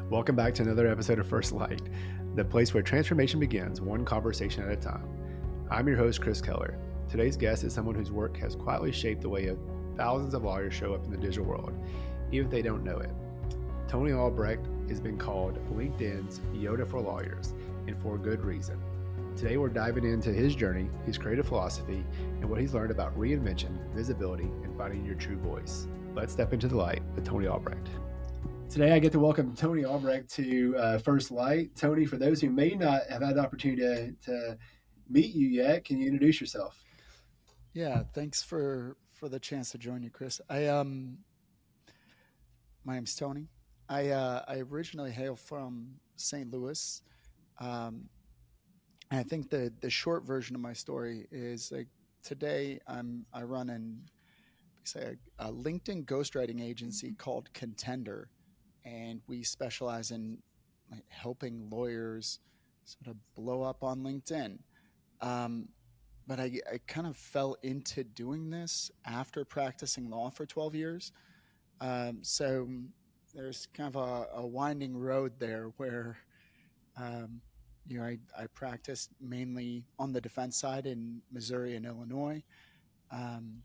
Welcome back to another episode of First Light, the place where transformation begins one conversation at a time. I'm your host, Chris Keller. Today's guest is someone whose work has quietly shaped the way thousands of lawyers show up in the digital world, even if they don't know it. Tony Albrecht has been called LinkedIn's Yoda for lawyers, and for good reason. Today we're diving into his journey, his creative philosophy, and what he's learned about reinvention, visibility, and finding your true voice. Let's step into the light with Tony Albrecht. Today, I get to welcome Tony Albrecht to First Light. Tony, for those who may not have had the opportunity to meet you yet, can you introduce yourself? Yeah, thanks for the chance to join you, Chris. My name's Tony. I originally hail from St. Louis. Um, and I think the short version of my story is like today I run a LinkedIn ghostwriting agency called Contender, and we specialize in like helping lawyers sort of blow up on LinkedIn. Um, but I kind of fell into doing this after practicing law for 12 years. So there's kind of a winding road there where, um, I practiced mainly on the defense side in Missouri and Illinois. Um,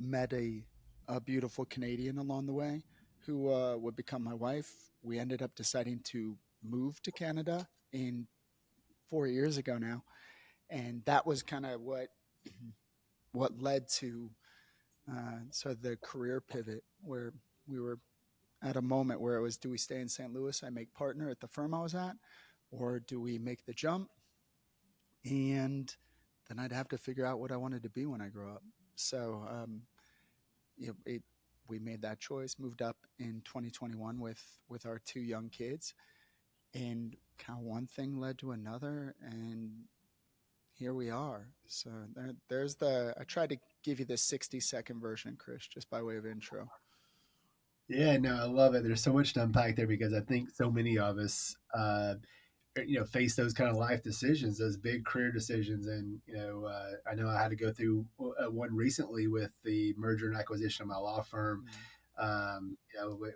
Met a beautiful Canadian along the way who would become my wife. We ended up deciding to move to Canada in 4 years ago now, and that was kind of what led to sort of the career pivot where we were at a moment where it was, do we stay in St. Louis? I make partner at the firm I was at, or do we make the jump? And then I'd have to figure out what I wanted to be when I grow up. So, you know, we made that choice, moved up in 2021 with our two young kids, and kind of one thing led to another, and here we are. So there's I tried to give you the 60-second version, Chris, just by way of intro. Yeah, no, I love it. There's so much to unpack there because I think so many of us, face those kind of life decisions, those big career decisions. And, I know I had to go through one recently with the merger and acquisition of my law firm, Mm.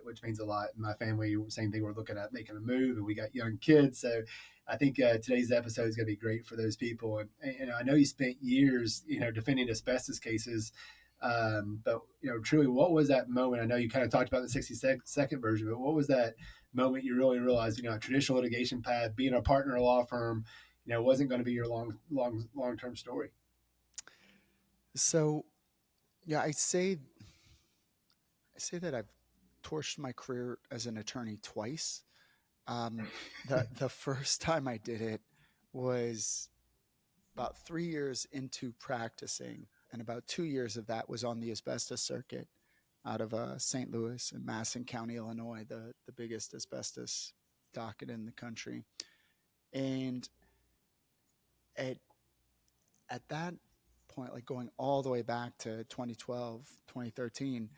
which means a lot. In my family, same thing. We're looking at making a move, and we got young kids. So I think today's episode is going to be great for those people. And I know you spent years, defending asbestos cases. But truly, what was that moment? I know you kind of talked about the 60-second version, but what was that moment you really realized, a traditional litigation path, being a partner in a law firm, wasn't going to be your long term story? So yeah, I say that I've torched my career as an attorney twice. The first time I did it was about 3 years into practicing, and about 2 years of that was on the asbestos circuit out of St. Louis and Masson County, Illinois, the biggest asbestos docket in the country. And at at that point, like going all the way back to 2012, 2013,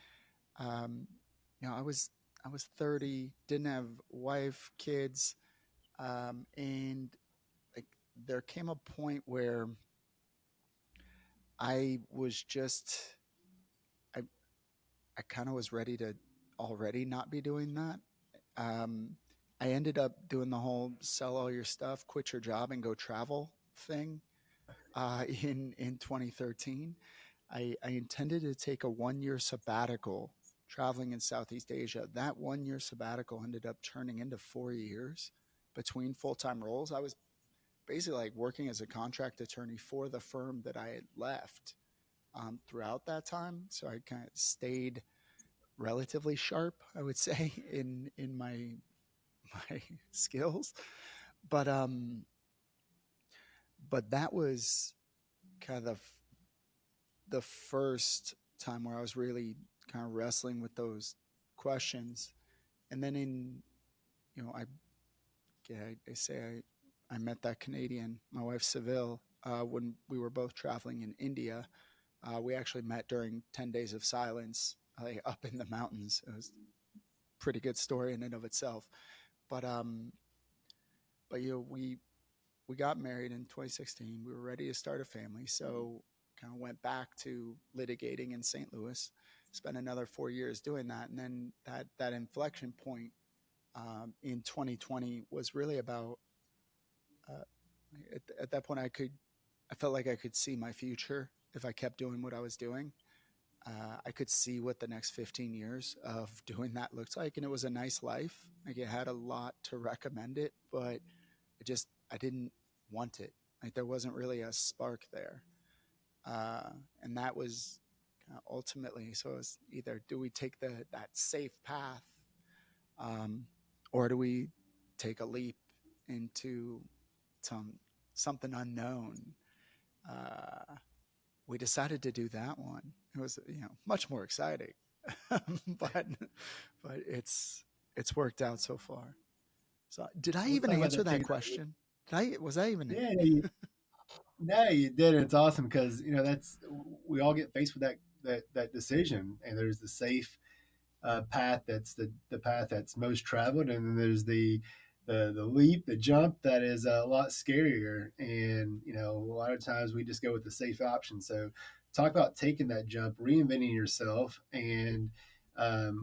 um, I was 30, didn't have wife, kids, and like there came a point where I was just I I kind of was ready to already not be doing that. Um, I ended up doing the whole sell all your stuff, quit your job, and go travel thing in 2013. I intended to take a 1 year sabbatical traveling in Southeast Asia. That 1 year sabbatical ended up turning into 4 years between full time roles. I was basically like working as a contract attorney for the firm that I had left throughout that time. So I kind of stayed relatively sharp, I would say, in my skills. But but that was kind of the first time where I was really kind of wrestling with those questions. And then I say I met that Canadian, my wife Seville, when we were both traveling in India. We actually met during 10 days of silence, like up in the mountains. It was a pretty good story in and of itself. But we got married in 2016. We were ready to start a family, so kind of went back to litigating in St. Louis. Spent another 4 years doing that, and then that inflection point in 2020 was really about uh, at that point I felt like I could see my future if I kept doing what I was doing. I could see what the next 15 years of doing that looked like, and it was a nice life. Like it had a lot to recommend it, but I didn't want it. Like there wasn't really a spark there, uh, and that was kind of ultimately. So it was either do we take the that safe path, um, or do we take a leap into some something unknown? Uh, we decided to do that one. It was much more exciting, but it's worked out so far. So did I Let's even talk about answer that that too. question? Did I was I even Yeah, no, you did. It's awesome because that's we all get faced with that decision, and there's the safe path that's the path that's most traveled, and then there's the leap, the jump that is a lot scarier. And a lot of times we just go with the safe option. So, talk about taking that jump, reinventing yourself, and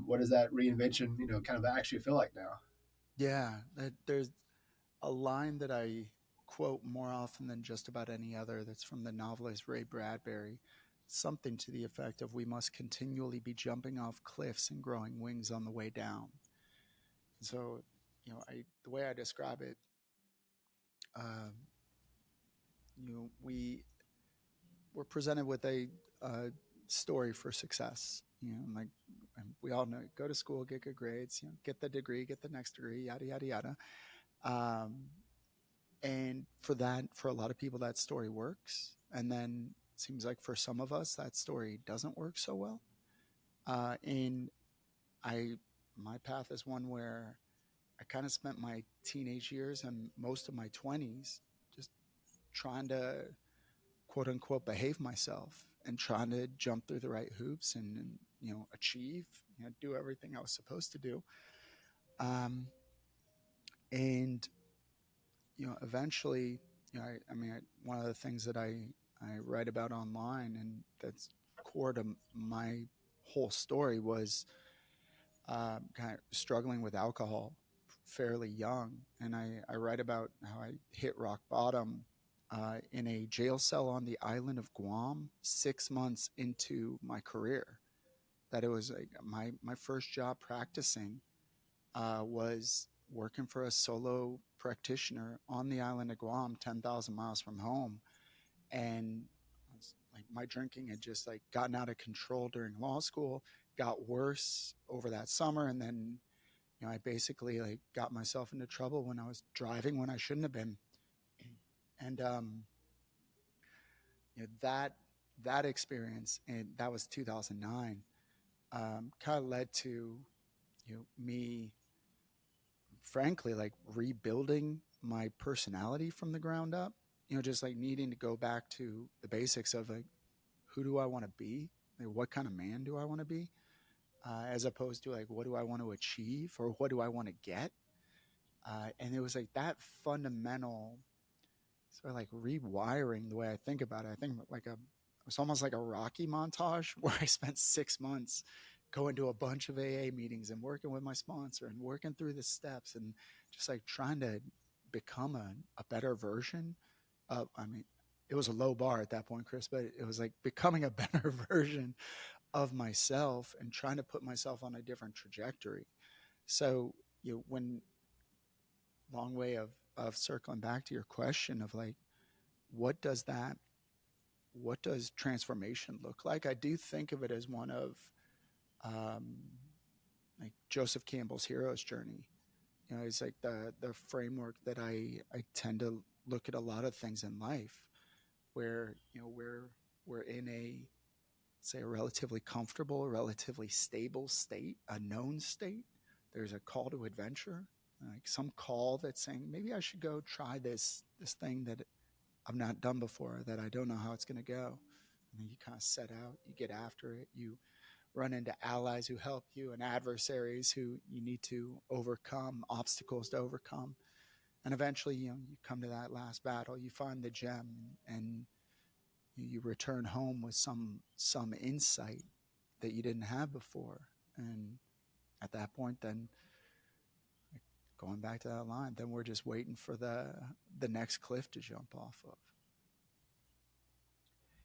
what does that reinvention kind of actually feel like now? Yeah, there's a line that I quote more often than just about any other that's from the novelist Ray Bradbury. Something to the effect of we must continually be jumping off cliffs and growing wings on the way down. And so, the way I describe it, um, we we're presented with a story for success. Like we all know, go to school, get good grades, get the degree, get the next degree, yada yada yada. Um, and for a lot of people, that story works, and then it seems like for some of us, that story doesn't work so well. And I, my path is one where I kind of spent my teenage years and most of my 20s just trying to quote unquote behave myself and trying to jump through the right hoops and achieve, do everything I was supposed to do. Um, and eventually, I mean, one of the things that I write about online and that's core to my whole story was kind of struggling with alcohol fairly young. And I write about how I hit rock bottom in a jail cell on the island of Guam 6 months into my career. That it was like my first job practicing was working for a solo practitioner on the island of Guam, 10,000 miles from home. And like my drinking had just like gotten out of control during law school, got worse over that summer. And then, I basically like got myself into trouble when I was driving when I shouldn't have been. And, that, that experience, and that was 2009, kind of led to, me frankly like rebuilding my personality from the ground up, just like needing to go back to the basics of like who do I want to be, like what kind of man do I want to be, as opposed to like what do I want to achieve or what do I want to get. And it was like that fundamental sort of like rewiring the way I think about it. I think like it's almost like a Rocky montage where I spent 6 months going to a bunch of AA meetings and working with my sponsor and working through the steps and just like trying to become a better version of, I mean, it was a low bar at that point, Chris, but it was like becoming a better version of myself and trying to put myself on a different trajectory. So, when long way of circling back to your question of like, what does that what does transformation look like? I do think of it as one of um, like Joseph Campbell's hero's journey. It's like the framework that I tend to look at a lot of things in life, where we're in a, say, a relatively comfortable, relatively stable state, a known state. There's a call to adventure, like some call that's saying maybe I should go try this thing that I've not done before, that I don't know how it's going to go. And then you kind of set out, you get after it, you run into allies who help you and adversaries who you need to overcome, obstacles to overcome. And eventually, you come to that last battle, you find the gem, and you return home with some insight that you didn't have before. And at that point, then going back to that line, then we're just waiting for the next cliff to jump off of.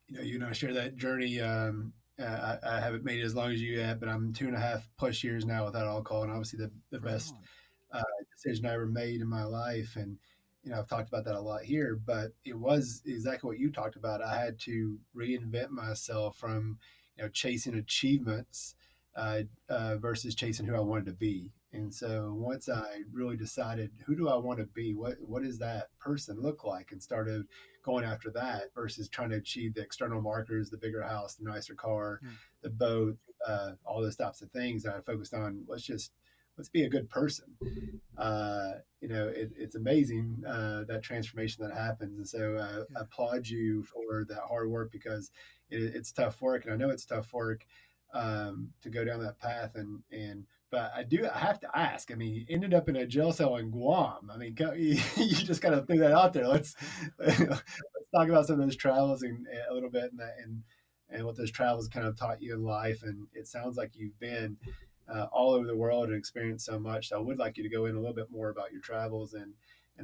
You and I share that journey. I haven't made it as long as you have, but I'm 2.5+ years now without alcohol, and obviously the Right best on. uh, decision I ever made in my life. And I've talked about that a lot here, but it was exactly what you talked about. I had to reinvent myself from chasing achievements versus chasing who I wanted to be. And so once I really decided who do I want to be, what does that person look like, and started going after that versus trying to achieve the external markers, the bigger house, the nicer car, Yeah. the boat, all those types of things. And I focused on let's be a good person. It's amazing that transformation that happens. And so Yeah. I applaud you for that hard work, because it's tough work, and I know it's tough work to go down that path. But I have to ask. I mean, you ended up in a jail cell in Guam. I mean, you just kind of threw that out there. Let's talk about some of those travels and a little bit, and what those travels kind of taught you in life. And it sounds like you've been all over the world and experienced so much. So I would like you to go in a little bit more about your travels and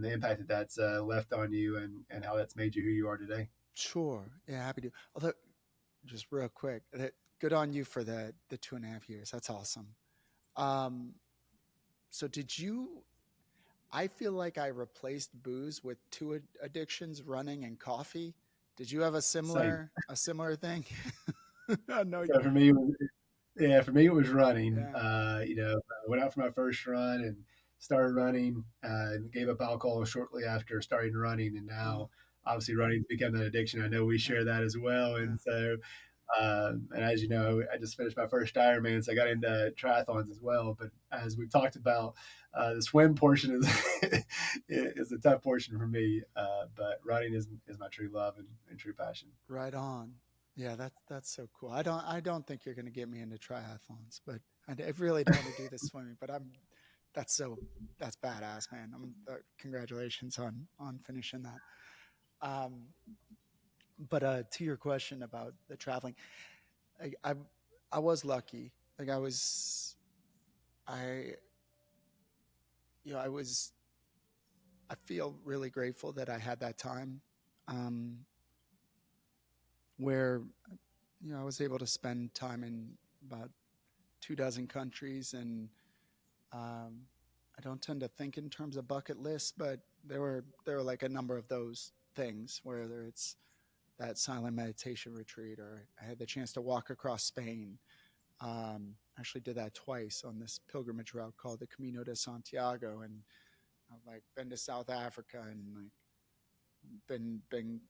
the impact that that's left on you, and how that's made you who you are today. Sure. Yeah, happy to. Although, just real quick, good on you for the 2.5 years. That's awesome. Um, so did you? I feel like I replaced booze with two addictions: running and coffee. Did you have a Same. similar thing? I know. So for me, yeah, for me it was running. Yeah. I went out for my first run and started running, and gave up alcohol shortly after starting running, and Oh, now obviously running's become an addiction. I know we yeah. share that as well, Yeah. and so and as you know, I just finished my first Ironman, so I got into triathlons as well. But as we've talked about, the swim portion is is a tough portion for me. But running is my true love and true passion. Right on. Yeah, that's so cool. I don't think you're going to get me into triathlons, but I really don't want to do the swimming. But that's so that's badass, man. Congratulations on finishing that. Um, but to your question about the traveling, I, I I was lucky. Like I I was I feel really grateful that I had that time, um, where I was able to spend time in about 2 dozen countries. And um, I don't tend to think in terms of bucket lists, but there were like a number of those things, whether it's that silent meditation retreat, or I had the chance to walk across Spain. Actually did that twice on this pilgrimage route called the Camino de Santiago. And I've like been to South Africa, and like been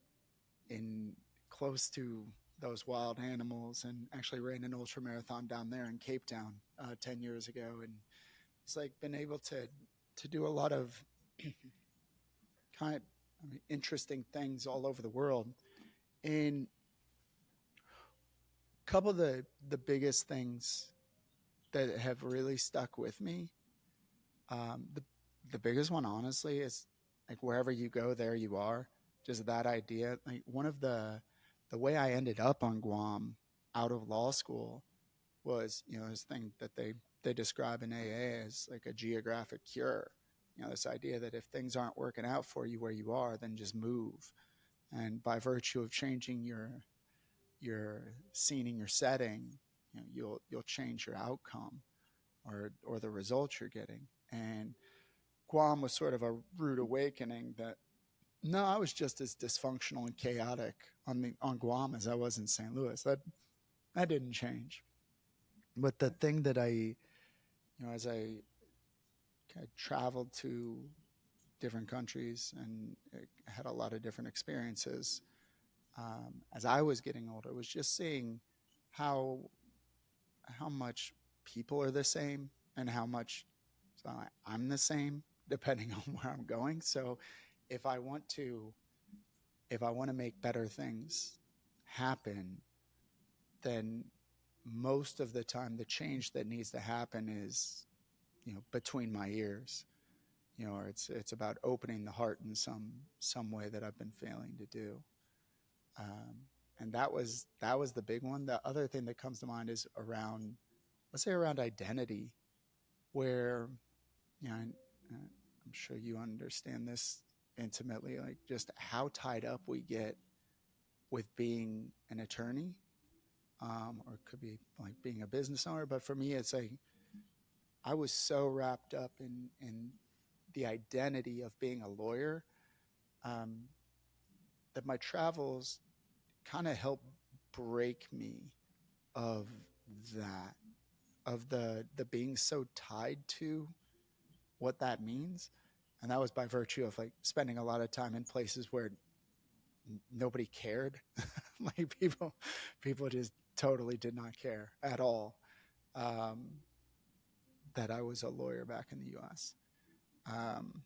in close to those wild animals, and actually ran an ultra marathon down there in Cape Town 10 years ago. And it's like been able to do a lot of kind of, I mean, interesting things all over the world. And a couple of the biggest things that have really stuck with me, the biggest one honestly is like wherever you go, there you are. Just that idea. Like one of the way I ended up on Guam out of law school was, this thing that they describe in AA as like a geographic cure. This idea that if things aren't working out for you where you are, then just move. And by virtue of changing your scene and your setting, you'll change your outcome, or the results you're getting. And Guam was sort of a rude awakening that no, I was just as dysfunctional and chaotic on Guam as I was in St. Louis. That didn't change. But the thing that as I kind of traveled to different countries and had a lot of different experiences, as I was getting older, was just seeing how how much people are the same, and how much I'm the same depending on where I'm going. So if I want to if I want to make better things happen, then most of the time the change that needs to happen is between my ears, or it's about opening the heart in some way that I've been failing to do. um, and that was the big one. The other thing that comes to mind is around, let's say, around identity, where you know I'm sure you understand this intimately, like just how tied up we get with being an attorney, or it could be like being a business owner. But for me, it's like I was so wrapped up in the identity of being a lawyer, um, that my travels kind of helped break me of that, of the being so tied to what that means. And that was by virtue of like spending a lot of time in places where nobody cared. Like people just totally did not care at all, um, that I was a lawyer back in the US. Um,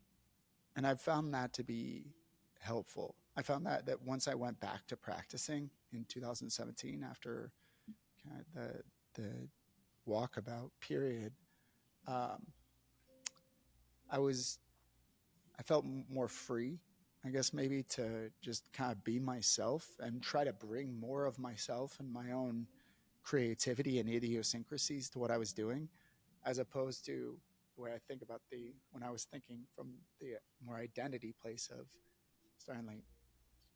and I found that to be helpful. I found that once I went back to practicing in 2017 after kind of the walkabout period, um, I was I felt more free, I guess, maybe to just kind of be myself and try to bring more of myself and my own creativity and idiosyncrasies to what I was doing, as opposed to the way I think about the when I was thinking from the more identity place of starting like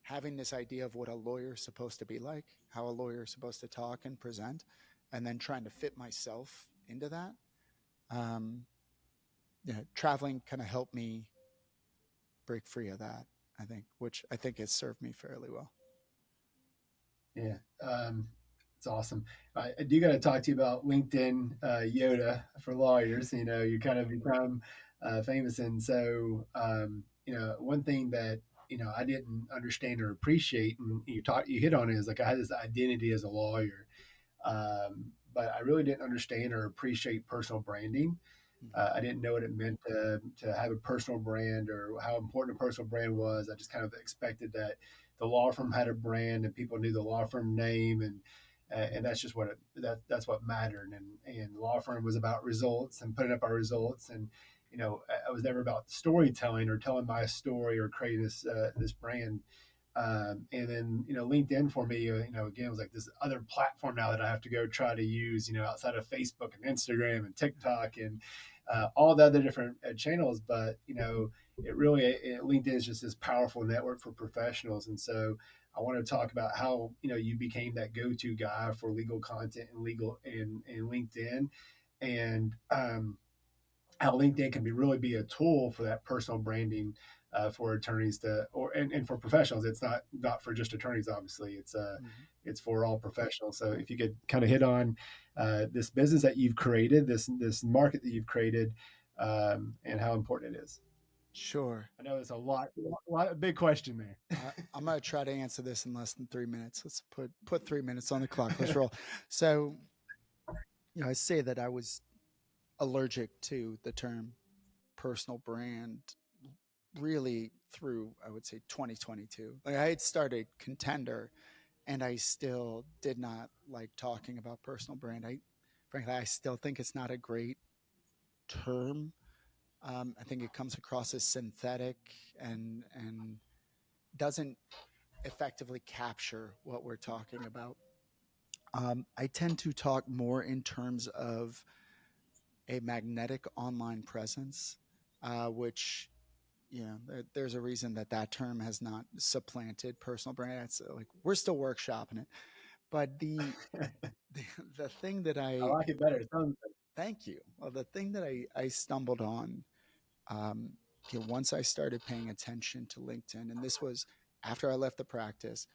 having this idea of what a lawyer is supposed to be like, how a lawyer is supposed to talk and present, and then trying to fit myself into that. Um, yeah, traveling kind of helped me break free of that, I think, which I think has served me fairly well. Yeah, it's awesome. I do got to talk to you about LinkedIn Yoda for lawyers. You kind of become famous, and so one thing that I didn't understand or appreciate, and you hit on it, is like I had this identity as a lawyer, but I really didn't understand or appreciate personal branding. Mm-hmm. I didn't know what it meant to have a personal brand or how important a personal brand was. I just kind of expected that the law firm had a brand and people knew the law firm name, and that's just that's what mattered. And the law firm was about results and putting up our results. And I was never about storytelling or telling my story or creating this brand. And then LinkedIn for me, again, was like this other platform now that I have to go try to use, outside of Facebook and Instagram and TikTok and all the other different channels. But LinkedIn is just this powerful network for professionals. And so I want to talk about how you became that go-to guy for legal content and LinkedIn, and how LinkedIn can really be a tool for that personal branding for attorneys and for professionals. It's not for just attorneys, obviously. Mm-hmm. It's for all professionals. So if you could kind of hit on this business that you've created, this market that you've created, and how important it is. Sure. I know it's a big question there. I'm going to try to answer this in less than 3 minutes. Let's put 3 minutes on the clock. Let's roll. So, I say that I was allergic to the term personal brand really through, I would say, 2022. Like I had started Contender and I still did not like talking about personal brand. Frankly, I still think it's not a great term. I think it comes across as synthetic and doesn't effectively capture what we're talking about. I tend to talk more in terms of a magnetic online presence, which there's a reason that that term has not supplanted personal brand. It's like we're still workshopping it, but the, the thing that I I like it better. It sounds thank you. Well, the thing that I stumbled on, um, once I started paying attention to LinkedIn, and this was after I left the practice,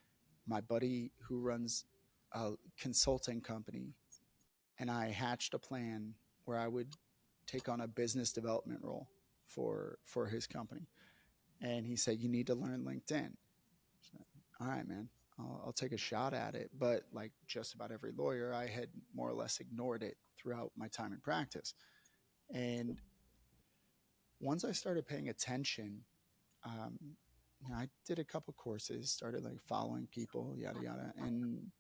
my buddy who runs a consulting company and I hatched a plan where I would take on a business development role for his company. And he said, "You need to learn LinkedIn." So, all right, man, I'll take a shot at it. But like just about every lawyer, I had more or less ignored it throughout my time in practice. And once I started paying attention, um, I did a couple courses, started like following people, yada yada, and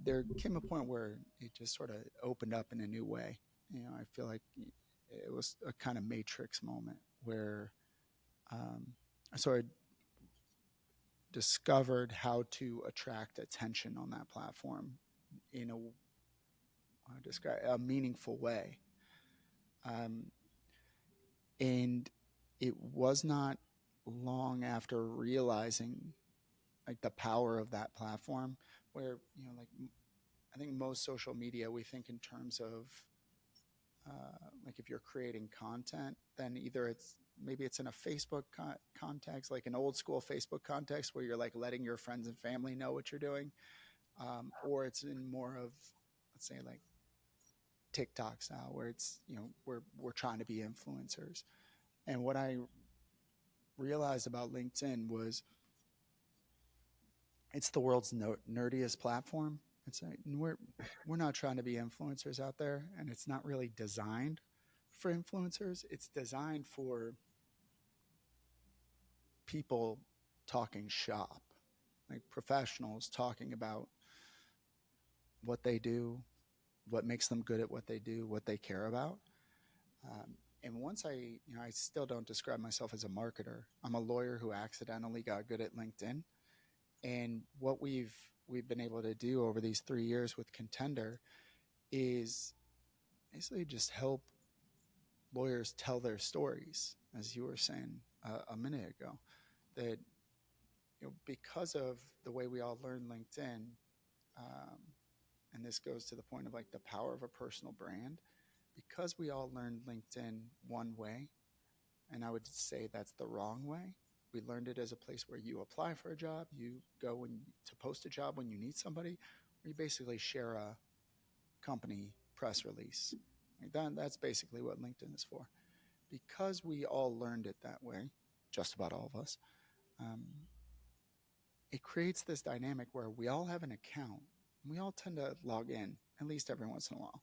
there came a point where it just sort of opened up in a new way. I feel like it was a kind of matrix moment where um, I sort of discovered how to attract attention on that platform in describe a meaningful way. Um, and it was not long after realizing like the power of that platform where, like I think most social media, we think in terms of like if you're creating content, then either it's maybe it's in a Facebook context, like an old school Facebook context where you're like letting your friends and family know what you're doing, or it's in more of, let's say, like TikTok style, where it's, we're trying to be influencers. And what I realized about LinkedIn was it's the world's nerdiest platform. It's like we're not trying to be influencers out there, and it's not really designed for influencers. It's designed for people talking shop, like professionals talking about what they do, what makes them good at what they do, what they care about. And once I still don't describe myself as a marketer. I'm a lawyer who accidentally got good at LinkedIn. And what we've been able to do over these 3 years with Contender is basically just help lawyers tell their stories, as you were saying a minute ago. That because of the way we all learn LinkedIn, um, and this goes to the point of like the power of a personal brand, because we all learned LinkedIn one way, and I would say that's the wrong way. We learned it as a place where you apply for a job, you go to post a job when you need somebody, or you basically share a company press release. Like that's basically what LinkedIn is for. Because we all learned it that way, just about all of us, um, it creates this dynamic where we all have an account. And we all tend to log in at least every once in a while.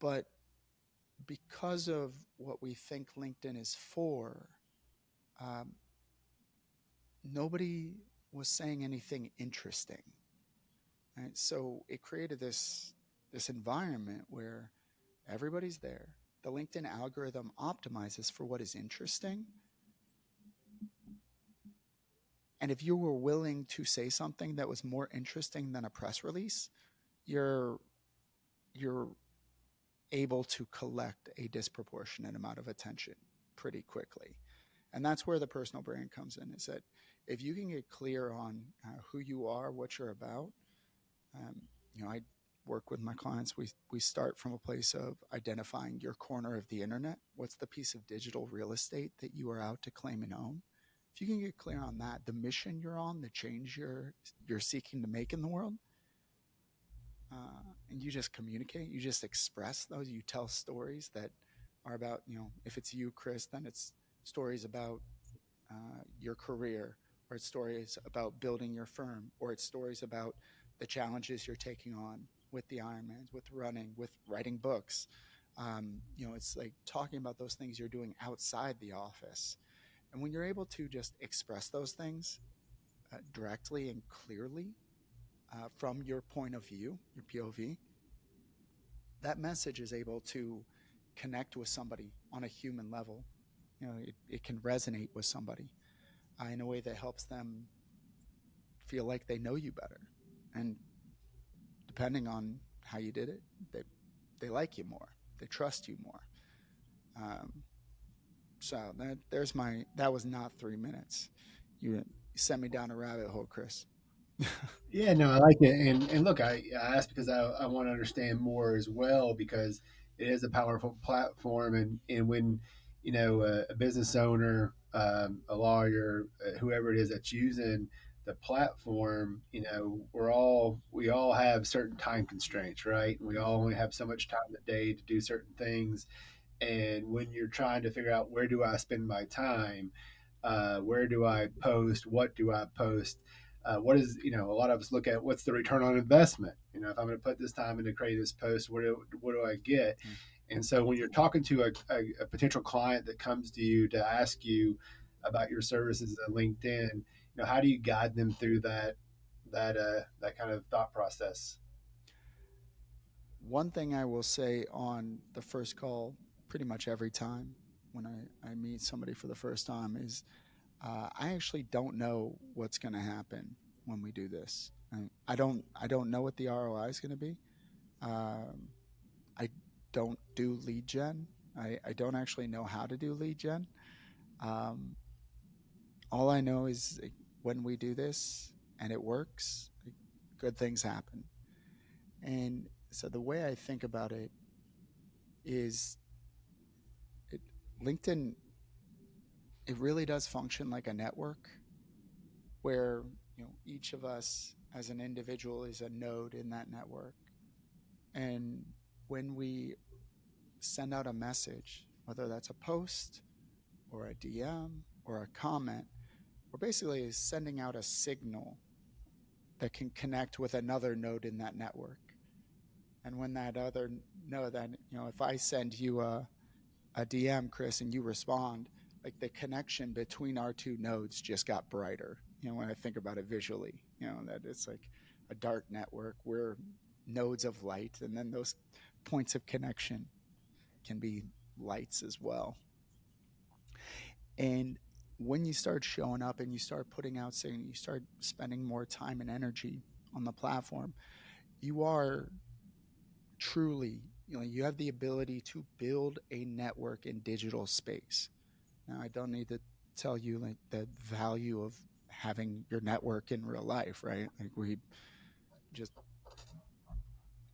But because of what we think LinkedIn is for, um, nobody was saying anything interesting. Right? So it created this environment where everybody's there. The LinkedIn algorithm optimizes for what is interesting. And if you were willing to say something that was more interesting than a press release, you're you're able to collect a disproportionate amount of attention pretty quickly. And that's where the personal brand comes in, is that if you can get clear on who you are, what you're about, um, I work with my clients. We start from a place of identifying your corner of the internet. What's the piece of digital real estate that you are out to claim and own? If you can get clear on that, the mission you're on, the change you're seeking to make in the world, and you just communicate, you just express those, you tell stories that are about, if it's you, Chris, then it's stories about your career, or it's stories about building your firm, or it's stories about the challenges you're taking on with the Ironmans, with running, with writing books. It's like talking about those things you're doing outside the office. And when you're able to just express those things directly and clearly from your point of view, your POV, that message is able to connect with somebody on a human level. It can resonate with somebody in a way that helps them feel like they know you better. And depending on how you did it, they, they like you more, they trust you more. Um, so that was not 3 minutes. You sent me down a rabbit hole, Chris. Yeah, no, I like it. And look, I asked because I want to understand more as well because it is a powerful platform. And when, a business owner, a lawyer, whoever it is that's using the platform, we all have certain time constraints, right? And we all only have so much time a day to do certain things. And when you're trying to figure out where do I spend my time, where do I post, what do I post, what is, a lot of us look at what's the return on investment. If I'm going to put this time into create this post, what do I get? Yeah. And so when you're talking to a potential client that comes to you to ask you about your services on LinkedIn, how do you guide them through that kind of thought process? One thing I will say on the first call, pretty much every time when I meet somebody for the first time, is I actually don't know what's going to happen when we do this. I don't know what the ROI is going to be. Um, I don't do lead gen. I don't actually know how to do lead gen. Um, all I know is like, when we do this and it works, like, good things happen. And so the way I think about it is it, LinkedIn, it really does function like a network where each of us as an individual is a node in that network. And when we send out a message, whether that's a post or a DM or a comment, we're basically sending out a signal that can connect with another node in that network. And when that other node, that if I send you a DM, Chris, and you respond, like the connection between our two nodes just got brighter. When I think about it visually, that it's like a dark network where nodes of light, and then those points of connection can be lights as well. And when you start showing up and you start putting out saying you start spending more time and energy on the platform, you are truly, you have the ability to build a network in digital space. Now, I don't need to tell you like the value of having your network in real life, right? Like we just,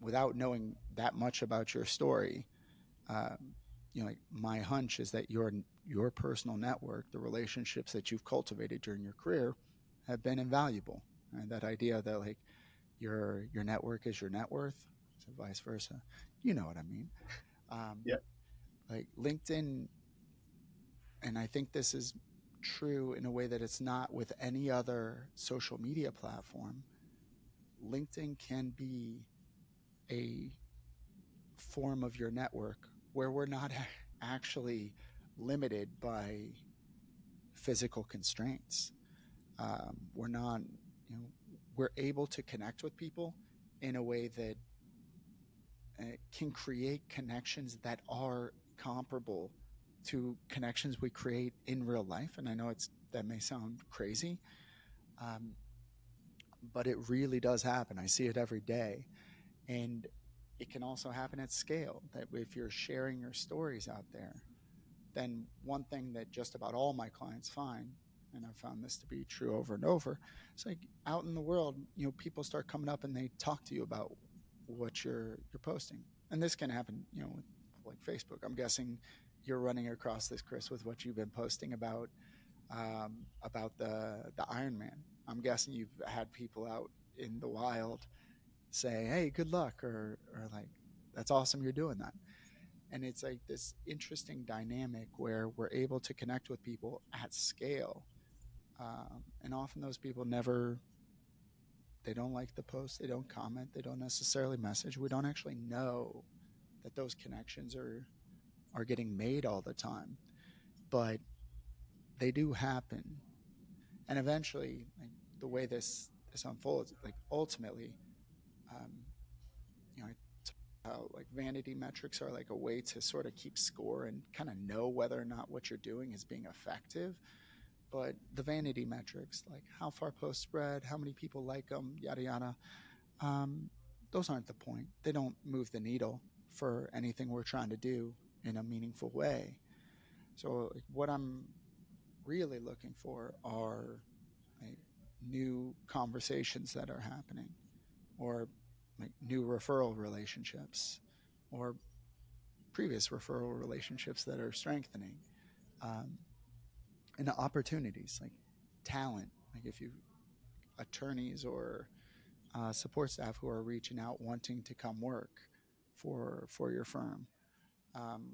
without knowing that much about your story, um, like my hunch is that your personal network, the relationships that you've cultivated during your career, have been invaluable. And that idea that like your network is your net worth, so vice versa. You know what I mean? Um, Yeah. like LinkedIn, and I think this is true in a way that it's not with any other social media platform. LinkedIn can be a form of your network where we're not actually limited by physical constraints. We're not, we're able to connect with people in a way that can create connections that are comparable to connections we create in real life. And I know that may sound crazy, um, but it really does happen. I see it every day. And it can also happen at scale, that if you're sharing your stories out there, then one thing that just about all my clients find, and I've found this to be true over and over, it's like out in the world, people start coming up and they talk to you about what you're posting. And this can happen, with like Facebook. I'm guessing you're running across this, Chris, with what you've been posting about the Iron Man. I'm guessing you've had people out in the wild say, "Hey, good luck," or like, "That's awesome, you're doing that." And it's like this interesting dynamic where we're able to connect with people at scale, and often those people never, they don't like the post, they don't comment, they don't necessarily message. We don't actually know that those connections are getting made all the time, but they do happen. And eventually, like the way this unfolds, like ultimately, um, I how like vanity metrics are like a way to sort of keep score and kind of know whether or not what you're doing is being effective. But the vanity metrics, like how far posts spread, how many people like them, yada yada, um, those aren't the point. They don't move the needle for anything we're trying to do in a meaningful way. So like, what I'm really looking for are like new conversations that are happening, or like new referral relationships, or previous referral relationships that are strengthening, um, and opportunities like talent. Like if you attorneys or support staff who are reaching out wanting to come work for your firm,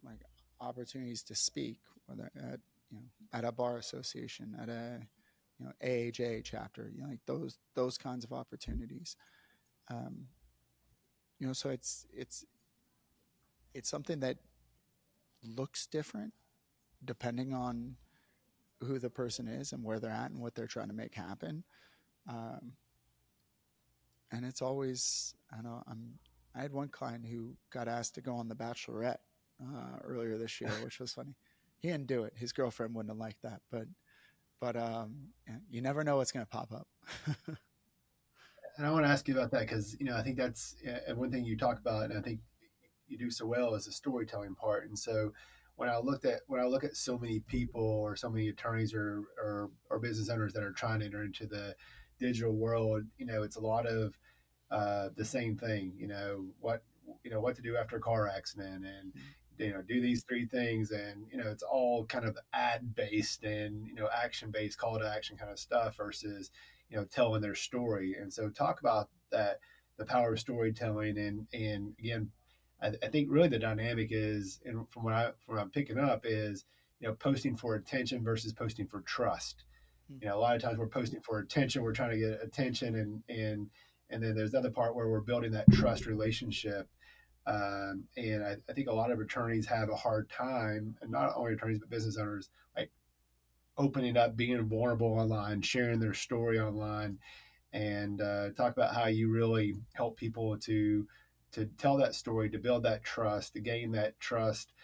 like opportunities to speak, whether at at a bar association, at a AHA chapter, like those kinds of opportunities. Um, so it's something that looks different depending on who the person is and where they're at and what they're trying to make happen. Um, and it's always, I know I had one client who got asked to go on The Bachelorette earlier this year, which was funny. He didn't do it. His girlfriend wouldn't have liked that, but yeah, you never know what's going to pop up. And I want to ask you about that because I think that's one thing you talk about, and I think you do so well is the storytelling part. And so when I look at so many people or so many attorneys or business owners that are trying to enter into the digital world, it's a lot of the same thing. What to do after a car accident, and do these three things, and it's all kind of ad based and action based, call to action kind of stuff versus telling their story. And so talk about that, the power of storytelling, and again, I think really the dynamic is, and from what I'm picking up is, posting for attention versus posting for trust. Mm. A lot of times we're posting for attention, we're trying to get attention, and then there's the other part where we're building that trust relationship. And I think a lot of attorneys have a hard time, and not only attorneys but business owners, like opening up, being vulnerable online, sharing their story online, and talk about how you really help people to tell that story, to build that trust, to gain that trust,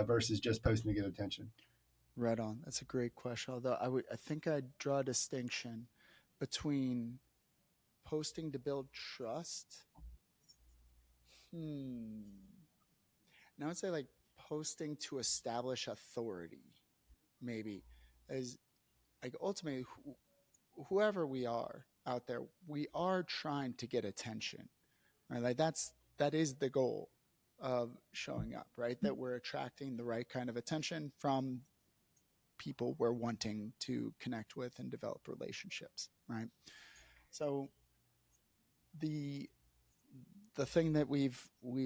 versus just posting to get attention. Right on. That's a great question. Although I think I'd draw a distinction between posting to build trust. Hmm. And I would say like posting to establish authority, maybe, as like ultimately whoever we are out there, we are trying to get attention, right? Like that is the goal of showing up, right? That we're attracting the right kind of attention from people we're wanting to connect with and develop relationships, right? So the the thing that we've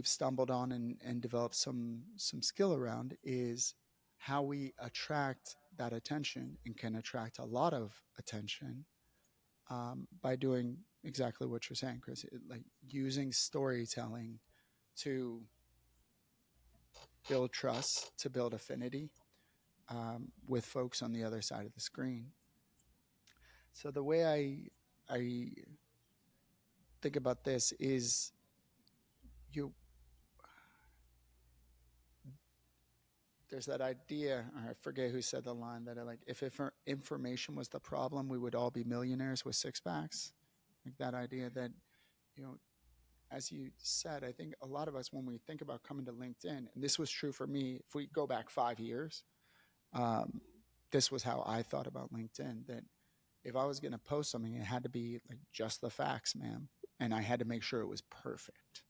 stumbled on and developed some skill around is how we attract that attention and can attract a lot of attention by doing exactly what you're saying, Chris. Like using storytelling to build trust, to build affinity with folks on the other side of the screen. So the way I think about this is you there's that idea, I forget who said the line that I like, if information was the problem, we would all be millionaires with six packs. Like that idea that, you know, as you said, I think a lot of us, when we think about coming to LinkedIn, and this was true for me, if we go back 5 years, um, this was how I thought about LinkedIn, that if I was going to post something, it had to be like just the facts, ma'am. And I had to make sure it was perfect.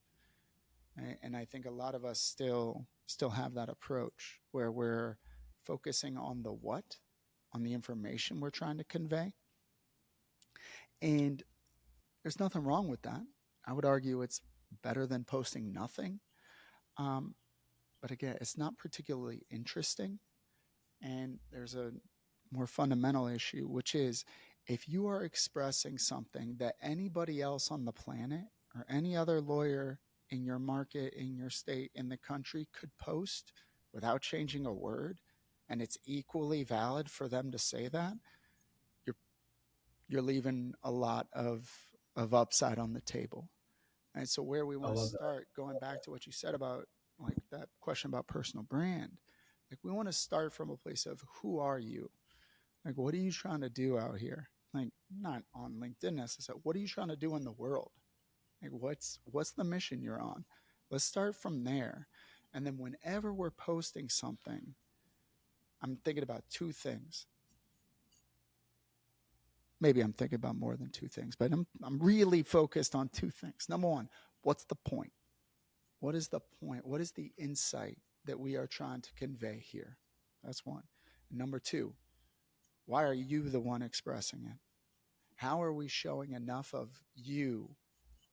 Right? And I think a lot of us still have that approach where we're focusing on the what, on the information we're trying to convey. And there's nothing wrong with that. I would argue it's better than posting nothing. Um, but again, it's not particularly interesting. And there's a more fundamental issue, which is if you are expressing something that anybody else on the planet or any other lawyer in your market, in your state, in the country could post without changing a word, and it's equally valid for them to say that, you're you're leaving a lot of upside on the table. And so where we I want to love that. start, going back to what you said about like that question about personal brand, like we want to start from a place of who are you? Like what are you trying to do out here? Like not on LinkedIn necessarily. What are you trying to do in the world? Like what's the mission you're on? Let's start from there. And then whenever we're posting something, I'm thinking about two things. Maybe I'm thinking about more than two things, but I'm really focused on two things. Number one, what's the point? What is the point? What is the insight that we are trying to convey here? That's one. And number two, why are you the one expressing it? How are we showing enough of you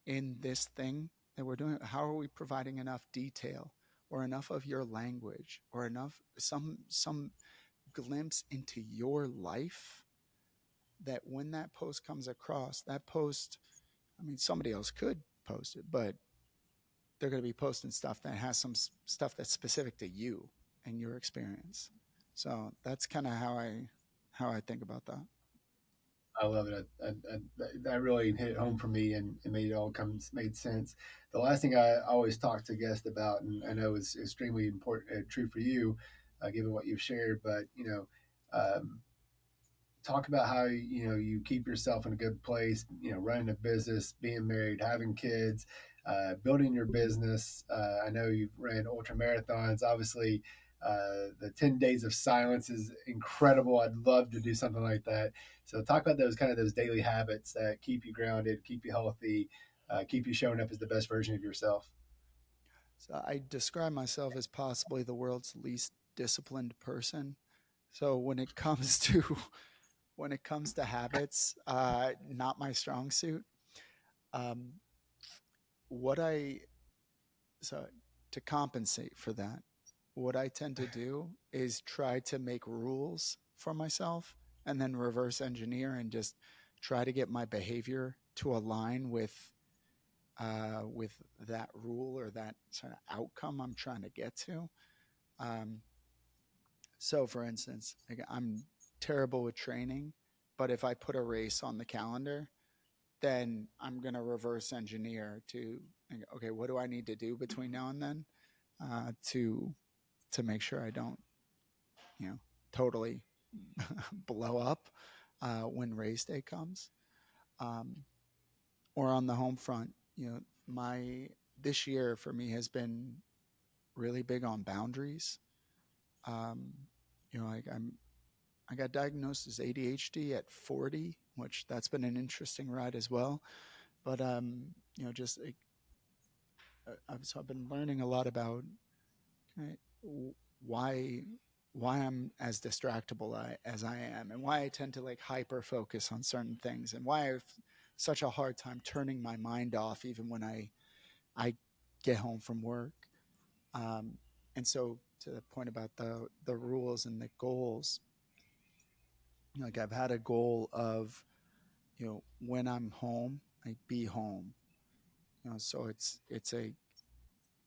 in this thing that we're doing? How are we providing enough detail or enough of your language or enough some glimpse into your life that when that post comes across, that post, I mean, somebody else could post it, but they're going to be posting stuff that has some stuff that's specific to you and your experience. So that's kind of how I think about that. I love it. That really hit home for me, and made it all made sense. The last thing I always talk to guests about, and I know is extremely important, true for you, given what you've shared, but um, talk about how you keep yourself in a good place. Running a business, being married, having kids, building your business. I know you've ran ultra marathons. Obviously, The 10 days of silence is incredible. I'd love to do something like that. So talk about those daily habits that keep you grounded, keep you healthy, keep you showing up as the best version of yourself. So I describe myself as possibly the world's least disciplined person. So when it comes to when it comes to habits, not my strong suit. Um, what I so to compensate for that, what I tend to do is try to make rules for myself and then reverse engineer and just try to get my behavior to align with that rule or that sort of outcome I'm trying to get to. Um, so, for instance, like I'm terrible with training, but if I put a race on the calendar, then I'm going to reverse engineer to okay, what do I need to do between now and then to make sure I don't you know totally blow up when race day comes. Um, or on the home front, my this year for me has been really big on boundaries. Um, like I got diagnosed as ADHD at 40, which that's been an interesting ride as well. But just like, so I've been learning a lot about uh, why I'm as distractible as I am, and why I tend to like hyper focus on certain things, and why I've such a hard time turning my mind off even when I get home from work. Um, and so to the point about the rules and the goals, like I've had a goal of when I'm home, like be home. So it's a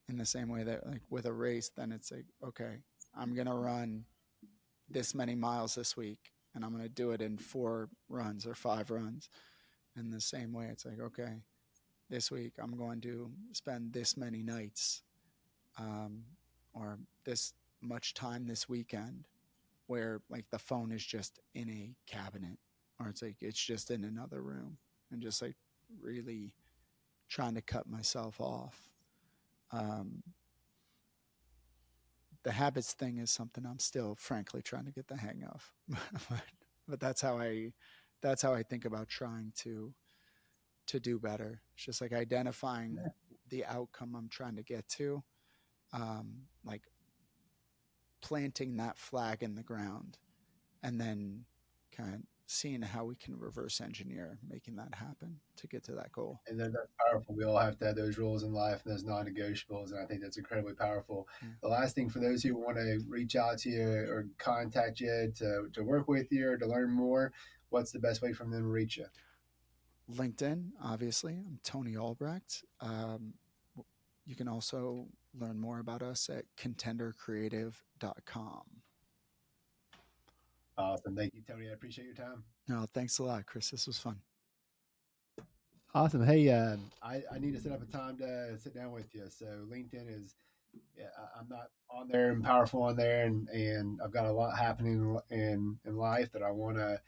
in the same way that like with a race, then it's like okay, I'm gonna run this many miles this week, and I'm gonna do it in 4 runs or 5 runs. In the same way, it's like okay, this week I'm going to spend this many nights um, or this much time this weekend where like the phone is just in a cabinet or it's like it's just in another room and just like really trying to cut myself off. Um, the habits thing is something I'm still frankly trying to get the hang of, but, that's how I think about trying to do better. It's just like identifying the outcome I'm trying to get to, like planting that flag in the ground and then kind of seeing how we can reverse engineer making that happen to get to that goal. And then that's powerful. We all have to have those rules in life and those non-negotiables, and I think that's incredibly powerful. Yeah. The last thing for those who want to reach out to you or contact you to work with you or to learn more, what's the best way for them to reach you? LinkedIn, obviously. I'm Tony Albrecht. You can also learn more about us at contendercreative.com. Awesome. Thank you, Tony. I appreciate your time. No, thanks a lot, Chris. This was fun. Awesome. Hey, I need to set up a time to sit down with you. So LinkedIn is, yeah, I'm not on there and powerful on there, and I've got a lot happening in life that I want to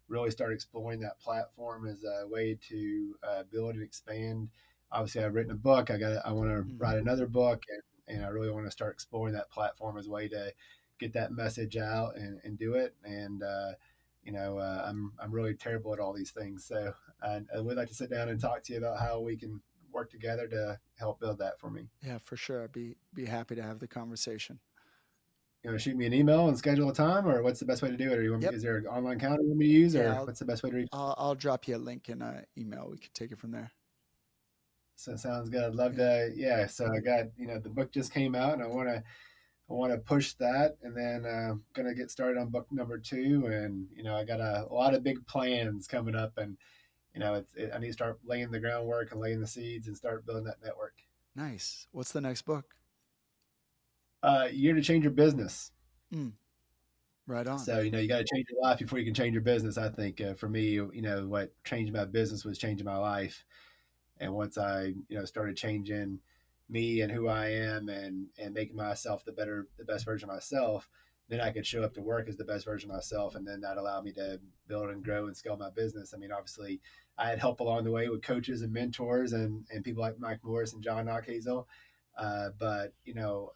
really start exploring that platform as a way to build and expand. Obviously, I've written a book. I want to Mm. write another book, and I really want to start exploring that platform as a way to get that message out and do it. And I'm really terrible at all these things, so I would like to sit down and talk to you about how we can work together to help build that for me. Yeah, for sure. I'd be happy to have the conversation. You know, shoot me an email and schedule a time, or what's the best way to do it? Or Yep. is there an online calendar you want me to use, Yeah, or what's the best way to reach? I'll drop you a link in an email. We could take it from there. So sounds good. I'd love Yeah. to. Yeah. So I got the book just came out, and I want to push that, and then gonna get started on book number two, and I got a lot of big plans coming up, and I need to start laying the groundwork and laying the seeds and start building that network. Nice. What's the next book? Year to change your business. Mm, right on. So, you got to change your life before you can change your business. I think for me, what changed my business was changing my life. And once I, started changing me and who I am and making myself the best version of myself, then I could show up to work as the best version of myself. And then that allowed me to build and grow and scale my business. I mean, obviously, I had help along the way with coaches and mentors and people like Mike Morris and John Knockhazel. But,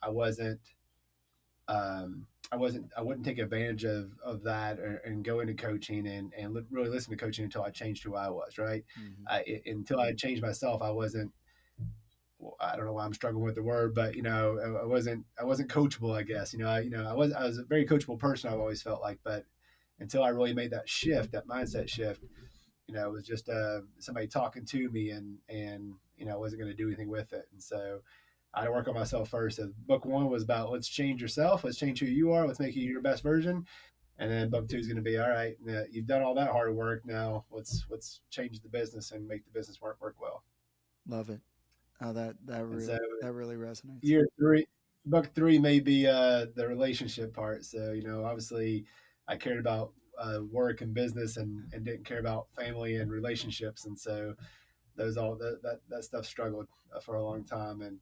I wasn't I wouldn't take advantage of that and go into coaching and really listen to coaching until I changed who I was, right? Mm-hmm. Until I changed myself, I wasn't, well, I don't know why I'm struggling with the word, but I wasn't coachable, I guess. I was a very coachable person. I've always felt like, but until I really made that shift, that mindset shift, it was just somebody talking to me, and I wasn't going to do anything with it. And so I had to work on myself first. So book one was about let's change yourself, let's change who you are, let's make you your best version. And then book two is going to be all right. You've done all that hard work. Now let's change the business and make the business work well. Love it. Oh, And so that really resonates. year three, book three may be the relationship part. So obviously, I cared about work and business, and didn't care about family and relationships. And so those all that stuff struggled for a long time. And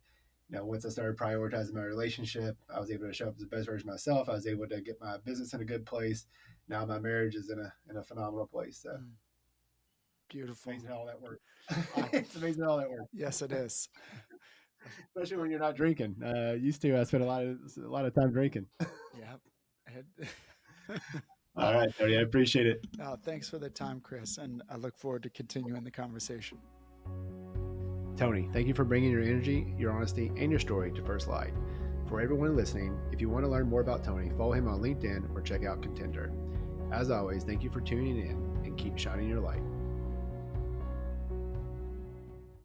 once I started prioritizing my relationship, I was able to show up as the best version of myself. I was able to get my business in a good place. Now my marriage is in a phenomenal place. So Beautiful. amazing how all that works. It's amazing how all that works. Yes, it is. Especially when you're not drinking. Used to, I spent a lot of time drinking. Yeah. All right, Tony, I appreciate it. Thanks for the time, Chris, and I look forward to continuing the conversation. Tony, thank you for bringing your energy, your honesty, and your story to First Light. For everyone listening, if you want to learn more about Tony, follow him on LinkedIn or check out Contender. As always, thank you for tuning in and keep shining your light.